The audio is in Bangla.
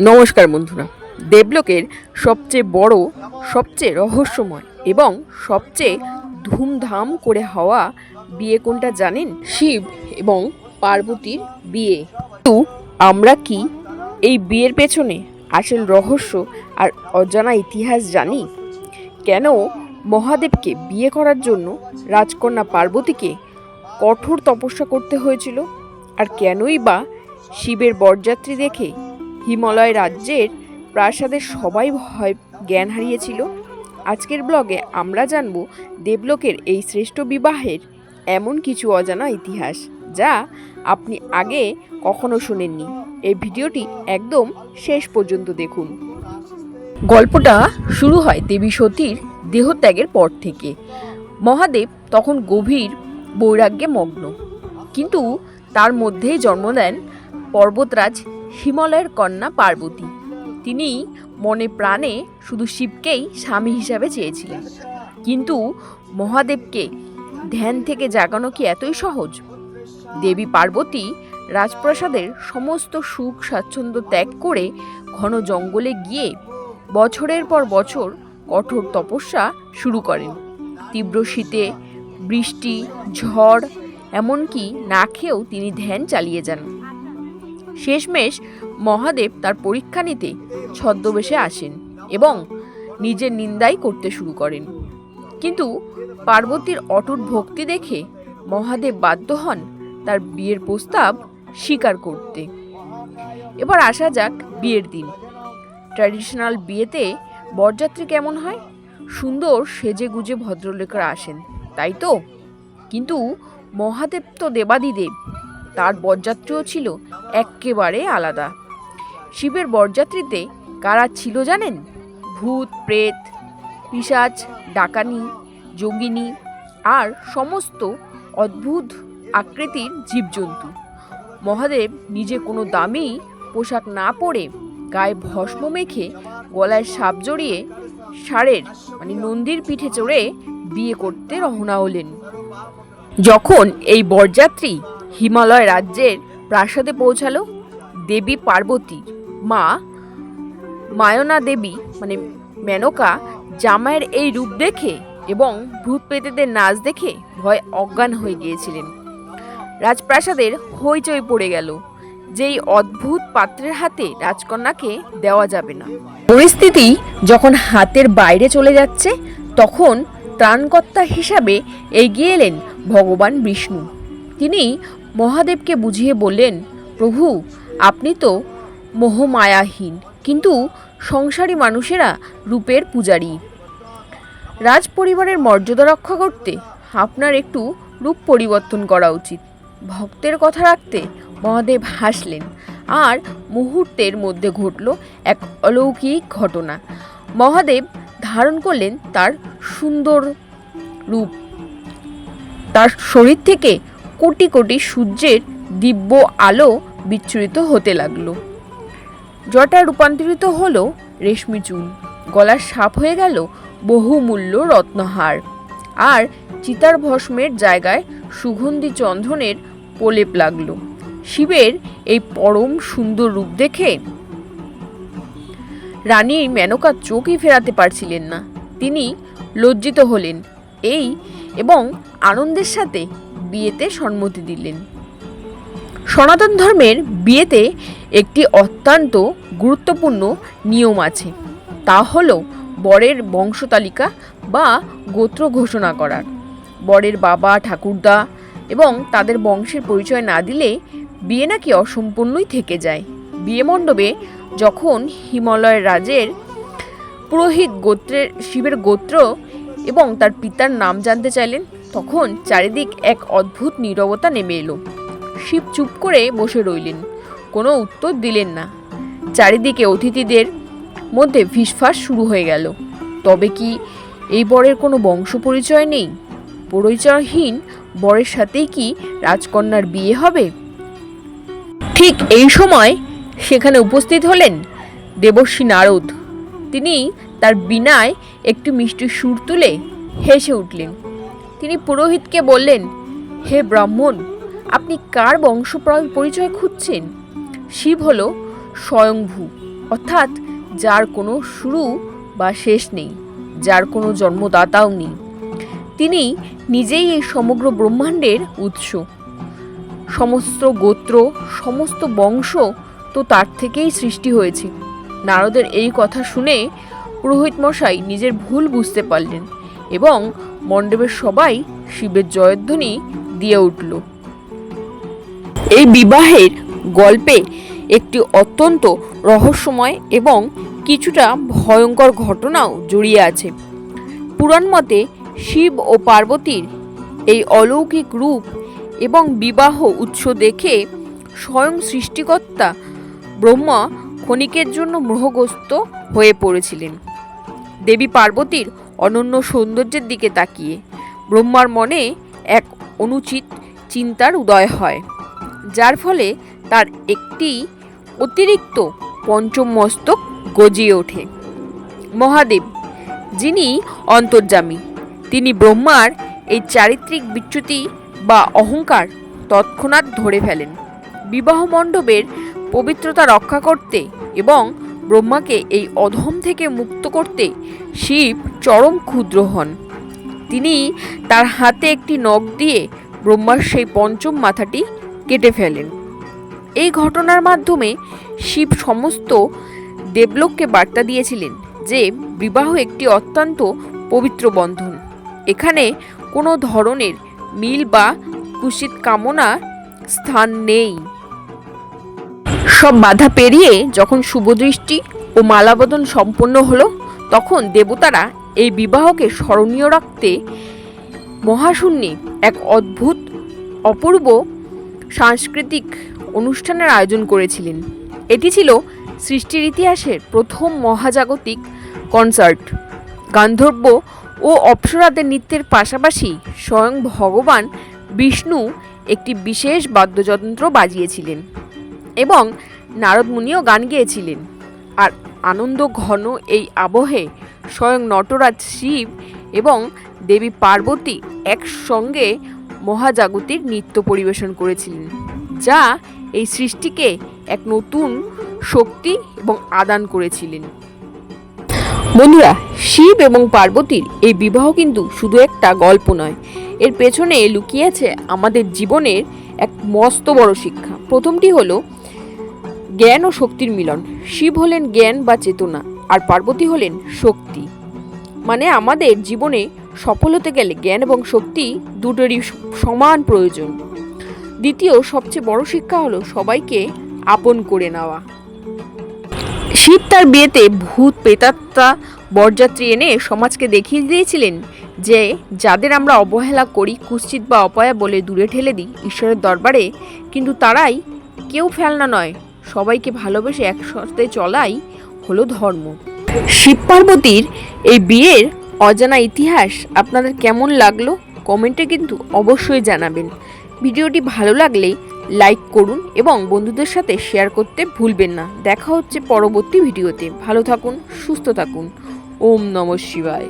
নমস্কার বন্ধুরা। দেবলোকের সবচেয়ে বড়, সবচেয়ে রহস্যময় এবং সবচেয়ে ধুমধাম করে হওয়া বিয়ে কোনটা জানেন? শিব এবং পার্বতীর বিয়ে। কিন্তু আমরা কি এই বিয়ের পেছনে আসল রহস্য আর অজানা ইতিহাস জানি? কেন মহাদেবকে বিয়ে করার জন্য রাজকন্যা পার্বতীকে কঠোর তপস্যা করতে হয়েছিল? আর কেনই বা শিবের বরযাত্রী দেখে হিমালয় রাজ্যের প্রাসাদের সবাই ভয় জ্ঞান হারিয়েছিল? আজকের ব্লগে আমরা জানব দেবলোকের এই শ্রেষ্ঠ বিবাহের এমন কিছু অজানা ইতিহাস যা আপনি আগে কখনো শুনেননি। এই ভিডিওটি একদম শেষ পর্যন্ত দেখুন। গল্পটা শুরু হয় দেবী সতীর দেহত্যাগের পর থেকে। মহাদেব তখন গভীর বৈরাগ্যে মগ্ন, কিন্তু তার মধ্যেই জন্ম দেন পর্বতরাজ হিমালয়ের কন্যা পার্বতী। তিনি মনে প্রাণে শুধু শিবকেই স্বামী হিসাবে চেয়েছিলেন, কিন্তু মহাদেবকে ধ্যান থেকে জাগানো কি এতই সহজ? দেবী পার্বতী রাজপ্রাসাদের সমস্ত সুখ স্বাচ্ছন্দ্য ত্যাগ করে ঘন জঙ্গলে গিয়ে বছরের পর বছর কঠোর তপস্যা শুরু করেন। তীব্র শীতে, বৃষ্টি, ঝড়, এমনকি না খেয়েও তিনি ধ্যান চালিয়ে যান। শেষমেশ মহাদেব তার পরীক্ষা নিতে ছদ্মবেশে আসেন এবং নিজের নিন্দাই করতে শুরু করেন। কিন্তু পার্বতীর অটুট ভক্তি দেখে মহাদেব বাধ্য হন তার বিয়ের প্রস্তাব স্বীকার করতে। এবার আসা যাক বিয়ের দিন। ট্র্যাডিশনাল বিয়েতে বরযাত্রী কেমন হয়? সুন্দর সেজে গুজে ভদ্রলোকেরা আসেন, তাই তো? কিন্তু মহাদেব তো দেবাদিদেব, তার বরযাত্রীও ছিল একেবারে আলাদা। শিবের বরযাত্রীতে কারা ছিল জানেন? ভূত, প্রেত, পিশাচ, ডাকানি, যোগিনী আর সমস্ত অদ্ভুত আকৃতির জীবজন্তু। মহাদেব নিজে কোনো দামি পোশাক না পরে গায়ে ভস্ম মেখে গলায় সাপ জড়িয়ে ষাঁড়ের নন্দীর পিঠে চড়ে বিয়ে করতে রওনা হলেন। যখন এই বরযাত্রী হিমালয় রাজ্যের প্রাসাদে পৌঁছালো, দেবী পার্বতীর মা মায়না দেবী মেনকা জামাইয়ের এই রূপ দেখে এবং ভূত প্রেতেদের নাচ দেখে ভয় অজ্ঞান হয়ে গিয়েছিলেন। রাজপ্রাসাদের হইচই পড়ে গেল, যেই অদ্ভুত পাত্রের হাতে রাজকন্যাকে দেওয়া যাবে না। পরিস্থিতি যখন হাতের বাইরে চলে যাচ্ছে, তখন ত্রাণকর্তা হিসাবে এগিয়ে এলেন ভগবান বিষ্ণু। তিনি মহাদেবকে বুঝিয়ে বললেন, প্রভু, আপনি তো মোহমায়াহীন, কিন্তু সংসারী মানুষেরা রূপের পূজারী। রাজ পরিবারের মর্যাদা রক্ষা করতে আপনার একটু রূপ পরিবর্তন করা উচিত। ভক্তের কথা রাখতে মহাদেব হাসলেন, আর মুহূর্তের মধ্যে ঘটল এক অলৌকিক ঘটনা। মহাদেব ধারণ করলেন তার সুন্দর রূপ। তার শরীর থেকে কোটি কোটি সূর্যের দিব্য আলো বিচ্ছুরিত হতে লাগলো। জটা রূপান্তরিত হলো রেশমি চুল, গলার সাপ হয়ে গেল বহুমূল্য রত্নহার, আর চিতার ভস্মের জায়গায় সুগন্ধি চন্দনের প্রলেপ লাগলো। শিবের এই পরম সুন্দর রূপ দেখে রানী মেনকা চোখই ফেরাতে পারছিলেন না। তিনি লজ্জিত হলেন এবং আনন্দের সাথে বিয়েতে সম্মতি দিলেন। সনাতন ধর্মের বিয়েতে একটি অত্যন্ত গুরুত্বপূর্ণ নিয়ম আছে, তা হলো বরের বংশতালিকা বা গোত্র ঘোষণা করার। বরের বাবা, ঠাকুরদা এবং তাদের বংশের পরিচয় না দিলে বিয়ে নাকি অসম্পূর্ণই থেকে যায়। বিয়ে মণ্ডপে যখন হিমালয় রাজের পুরোহিত শিবের গোত্র এবং তার পিতার নাম জানতে চাইলেন, তখন চারিদিক এক অদ্ভুত নীরবতা নেমে এলো। শিব চুপ করে বসে রইলেন, কোনো উত্তর দিলেন না। চারিদিকে অতিথিদের মধ্যে ফিসফাস শুরু হয়ে গেল। তবে কি এই বরের কোনো বংশ পরিচয় নেই? পরিচয়হীন বরের সাথেই কি রাজকন্যার বিয়ে হবে? ঠিক এই সময় সেখানে উপস্থিত হলেন দেবর্ষি নারদ। তিনি তার বীণায় একটি মিষ্টি সুর তুলে হেসে উঠলেন। তিনি পুরোহিতকে বললেন, হে ব্রাহ্মণ, আপনি কার বংশ পরিচয় খুঁজছেন? শিব হলো স্বয়ংভূ, অর্থাৎ যার কোনো শুরু বা শেষ নেই, যার কোনো জন্মদাতাও নেই। তিনি নিজেই এই সমগ্র ব্রহ্মাণ্ডের উৎস। সমস্ত গোত্র, সমস্ত বংশ তো তার থেকেই সৃষ্টি হয়েছে। নারদের এই কথা শুনে পুরোহিত মশাই নিজের ভুল বুঝতে পারলেন এবং মণ্ডপের সবাই শিবের জয়ধ্বনি দিয়ে উঠল। এই বিবাহের গল্পে একটি অত্যন্ত রহস্যময় এবং কিছুটা ভয়ঙ্কর ঘটনাও জড়িয়ে আছে। পুরাণ মতে শিব ও পার্বতীর এই অলৌকিক রূপ এবং বিবাহ উৎস দেখে স্বয়ং সৃষ্টিকর্তা ব্রহ্মা ক্ষণিকের জন্য মোহগ্রস্ত হয়ে পড়েছিলেন। দেবী পার্বতীর অনন্য সৌন্দর্যের দিকে তাকিয়ে ব্রহ্মার মনে এক অনুচিত চিন্তার উদয় হয়, যার ফলে তার একটি অতিরিক্ত পঞ্চম মস্তক গজিয়ে ওঠে। মহাদেব, যিনি অন্তর্যামী, তিনি ব্রহ্মার এই চারিত্রিক বিচ্যুতি বা অহংকার তৎক্ষণাৎ ধরে ফেলেন। বিবাহ মণ্ডপের পবিত্রতা রক্ষা করতে এবং ব্রহ্মাকে এই অধম থেকে মুক্ত করতে শিব চরম ক্ষুদ্র হন। তিনি তার হাতে একটি নখ দিয়ে ব্রহ্মার সেই পঞ্চম মাথাটি কেটে ফেলেন। এই ঘটনার মাধ্যমে শিব সমস্ত দেবলোককে বার্তা দিয়েছিলেন যে বিবাহ একটি অত্যন্ত পবিত্র বন্ধন। এখানে কোনো ধরনের মিল বা কুৎসিত কামনার স্থান নেই। সব বাধা পেরিয়ে যখন শুভদৃষ্টি ও মালাবদন সম্পন্ন হলো, তখন দেবতারা এই বিবাহকে স্মরণীয় রাখতে মহাশূন্যে এক অদ্ভুত অপূর্ব সাংস্কৃতিক অনুষ্ঠানের আয়োজন করেছিলেন। এটি ছিল সৃষ্টির ইতিহাসের প্রথম মহাজাগতিক কনসার্ট। গান্ধর্ব ও অপ্সরাদের নৃত্যের পাশাপাশি স্বয়ং ভগবান বিষ্ণু একটি বিশেষ বাদ্যযন্ত্র বাজিয়েছিলেন এবং নারদ মুনিও গান গেয়েছিলেন। আর আনন্দ ঘন এই আবহে স্বয়ং নটরাজ শিব এবং দেবী পার্বতী একসঙ্গে মহাজাগতিক নৃত্য পরিবেশন করেছিলেন, যা এই সৃষ্টিকে এক নতুন শক্তি এবং আদান করেছিলেন। বন্ধুরা, শিব এবং পার্বতীর এই বিবাহ কিন্তু শুধু একটা গল্প নয়, এর পেছনে লুকিয়ে আছে আমাদের জীবনের এক মস্ত বড় শিক্ষা। প্রথমটি হলো জ্ঞান ও শক্তির মিলন। শিব হলেন জ্ঞান বা চেতনা, আর পার্বতী হলেন শক্তি। মানে আমাদের জীবনে সফল হতে গেলে জ্ঞান এবং শক্তি দুটোরই সমান প্রয়োজন। দ্বিতীয় সবচেয়ে বড় শিক্ষা হলো সবাইকে আপন করে নেওয়া। শিব তার বিয়েতে ভূত, প্রেতাত্মা, বরযাত্রী এনে সমাজকে দেখিয়ে দিয়েছিলেন যে যাদের আমরা অবহেলা করি, কুৎসিত বা অপয়া বলে দূরে ঠেলে দিই ঈশ্বরের দরবারে, কিন্তু তারাই কেউ ফেলনা নয়। সবাইকে ভালোবেসে একসাথে চলাই হলো ধর্ম। শিব পার্বতীর এই বিয়ের অজানা ইতিহাস আপনাদের কেমন লাগলো কমেন্টে কিন্তু অবশ্যই জানাবেন। ভিডিওটি ভালো লাগলে লাইক করুন এবং বন্ধুদের সাথে শেয়ার করতে ভুলবেন না। দেখা হচ্ছে পরবর্তী ভিডিওতে। ভালো থাকুন, সুস্থ থাকুন। ওম নমঃ শিবায়।